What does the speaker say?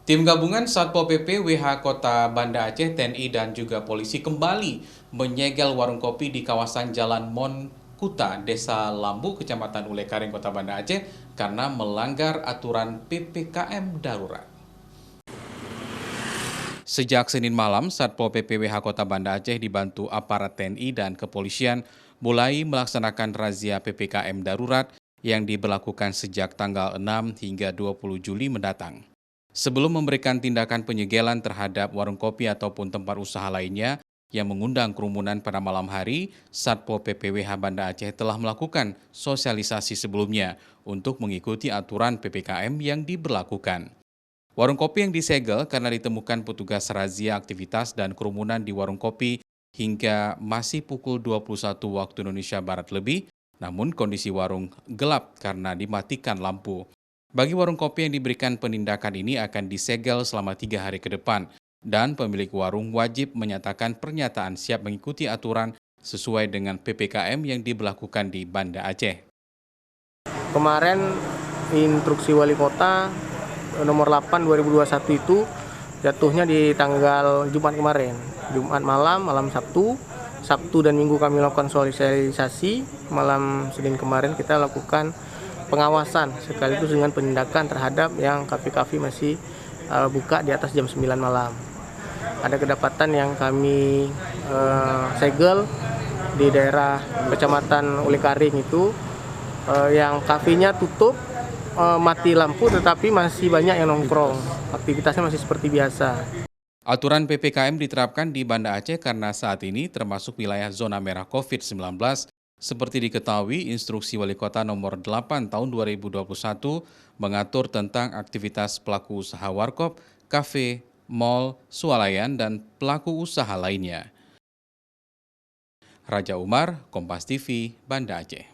Tim gabungan Satpol PP WH Kota Banda Aceh, TNI dan juga polisi kembali menyegel warung kopi di kawasan Jalan Monkuta, Desa Lambu, Kecamatan Ulekaring, Kota Banda Aceh karena melanggar aturan PPKM darurat. Sejak Senin malam, Satpol PP WH Kota Banda Aceh dibantu aparat TNI dan kepolisian mulai melaksanakan razia PPKM darurat yang diberlakukan sejak tanggal 6 hingga 20 Juli mendatang. Sebelum memberikan tindakan penyegelan terhadap warung kopi ataupun tempat usaha lainnya yang mengundang kerumunan pada malam hari, Satpol PP WH Banda Aceh telah melakukan sosialisasi sebelumnya untuk mengikuti aturan PPKM yang diberlakukan. Warung kopi yang disegel karena ditemukan petugas razia aktivitas dan kerumunan di warung kopi hingga masih pukul 21 waktu Indonesia Barat lebih, namun kondisi warung gelap karena dimatikan lampu. Bagi warung kopi yang diberikan penindakan ini akan disegel selama 3 hari ke depan, dan pemilik warung wajib menyatakan pernyataan siap mengikuti aturan sesuai dengan PPKM yang diberlakukan di Banda Aceh. Kemarin instruksi wali kota nomor 8 2021 itu jatuhnya di tanggal Jumat kemarin. Jumat malam Sabtu dan Minggu kami lakukan sosialisasi. Malam Senin kemarin kita lakukan pengawasan sekaligus dengan penindakan terhadap yang kafe-kafe masih buka di atas jam 9 malam. Ada kedapatan yang kami segel di daerah Kecamatan Ulekaring itu yang kafenya tutup, mati lampu, tetapi masih banyak yang nongkrong. Aktivitasnya masih seperti biasa. Aturan PPKM diterapkan di Banda Aceh karena saat ini termasuk wilayah zona merah COVID-19. Seperti diketahui, Instruksi Wali Kota Nomor 8 Tahun 2021 mengatur tentang aktivitas pelaku usaha warkop, kafe, mal, swalayan, dan pelaku usaha lainnya. Raja Umar, Kompas TV, Banda Aceh.